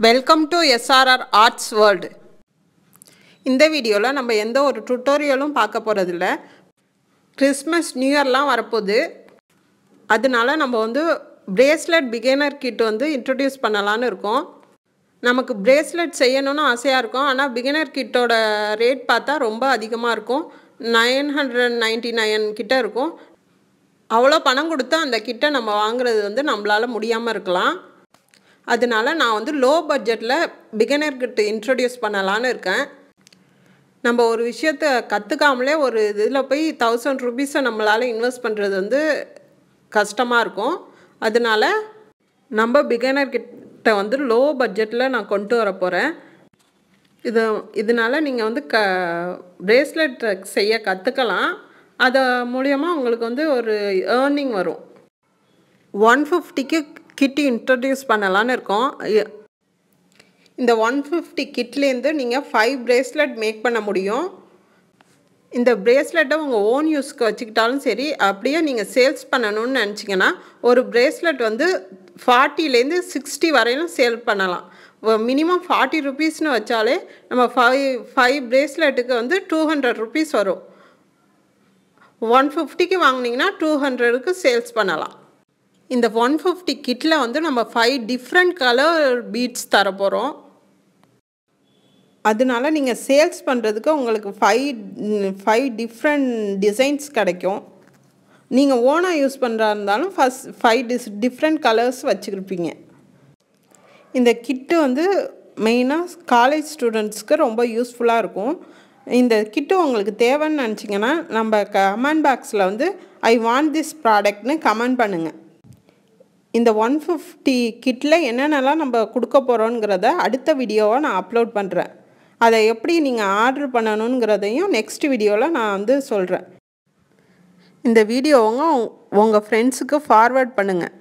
Welcome to SRR arts world. இந்த வீடியோவில் நம்ம எந்த ஒரு டுட்டோரியலும் பார்க்க போகிறதில்ல. கிறிஸ்மஸ் நியூ இயர்லாம் வரப்போகுது. அதனால நம்ம பிரேஸ்லெட் பிகினர் கிட் இன்ட்ரடியூஸ் பண்ணலான்னு இருக்கோம். நமக்கு பிரேஸ்லெட் செய்யணும்னு ஆசையாக இருக்கும். ஆனால் பிகினர் கிட்டோட ரேட் பார்த்தா ரொம்ப அதிகமாக இருக்கும். 999 கிட்ட இருக்கும். அவ்வளோ பணம் கொடுத்து அந்த கிட்டை நம்ம வாங்குறது நம்மளால் முடியாமல் இருக்கலாம். அதனால நான் லோ பட்ஜெட்டில் பிகினர் கிட் இன்ட்ரடியூஸ் பண்ணலான்னு இருக்கேன். நம்ம ஒரு விஷயத்தை கற்றுக்காமலே ஒரு இதில் போய் 1000 ருபீஸை நம்மளால் இன்வெஸ்ட் பண்ணுறது கஷ்டமாக இருக்கும். அதனால நம்ம பிகினர் கிட்ட லோ பட்ஜெட்டில் நான் கொண்டு வர போகிறேன். இதனால் நீங்கள் பிரேஸ்லெட் செய்ய கற்றுக்கலாம். அது மூலியமாக உங்களுக்கு ஒரு ஏர்னிங் வரும். 150க்கு கிட் இன்ட்ரடியூஸ் பண்ணலான்னு இருக்கோம். இந்த 150 கிட்லேருந்து நீங்கள் 5 பிரேஸ்லெட் மேக் பண்ண முடியும். இந்த பிரேஸ்லெட்டை உங்கள் ஓன் யூஸ்க்கு வச்சுக்கிட்டாலும் சரி, அப்படியே நீங்கள் சேல்ஸ் பண்ணணும்னு நினச்சிங்கன்னா ஒரு பிரேஸ்லெட் 40லேருந்து 60 வரையிலும் சேல் பண்ணலாம். மினிமம் 40 ருபீஸ்னு வச்சாலே நம்ம 5 பிரேஸ்லெட்டுக்கு 200 ருபீஸ் வரும். 150க்கு வாங்கினீங்கன்னா 200க்கு சேல்ஸ் பண்ணலாம். இந்த 150 கிட்டில் நம்ம 5 டிஃப்ரெண்ட் கலர் பீட்ஸ் தர போகிறோம். அதனால நீங்கள் சேல்ஸ் பண்ணுறதுக்கு உங்களுக்கு 5 டிஃப்ரெண்ட் டிசைன்ஸ் கிடைக்கும். நீங்கள் ஓனாக யூஸ் பண்ணுறா இருந்தாலும் 5 டிஃப்ரெண்ட் கலர்ஸ் வச்சுருப்பீங்க. இந்த கிட்டு மெயினாக காலேஜ் ஸ்டூடெண்ட்ஸ்க்கு ரொம்ப யூஸ்ஃபுல்லாக இருக்கும். இந்த கிட்டு உங்களுக்கு தேவைன்னு நினச்சிங்கன்னா நம்ம கமெண்ட் பாக்ஸில் ஐ வாண்ட் திஸ் ப்ராடக்ட்னு கமெண்ட் பண்ணுங்கள். இந்த 150 கிட்டில் என்னென்னலாம் நம்ம கொடுக்க போகிறோங்கிறத அடுத்த வீடியோவை நான் அப்லோட் பண்ணுறேன். அதை எப்படி நீங்கள் ஆர்டர் பண்ணணுங்கிறதையும் நெக்ஸ்ட் வீடியோவில் நான் சொல்கிறேன். இந்த வீடியோவை உங்கள் ஃப்ரெண்ட்ஸுக்கு ஃபார்வர்ட் பண்ணுங்கள்.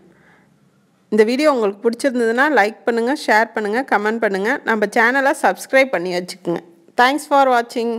இந்த வீடியோ உங்களுக்கு பிடிச்சிருந்ததுன்னா லைக் பண்ணுங்கள், ஷேர் பண்ணுங்கள், கமெண்ட் பண்ணுங்கள். நம்ம சேனலை சப்ஸ்கிரைப் பண்ணி வச்சுக்கோங்க. தேங்க்ஸ் ஃபார் வாட்சிங்.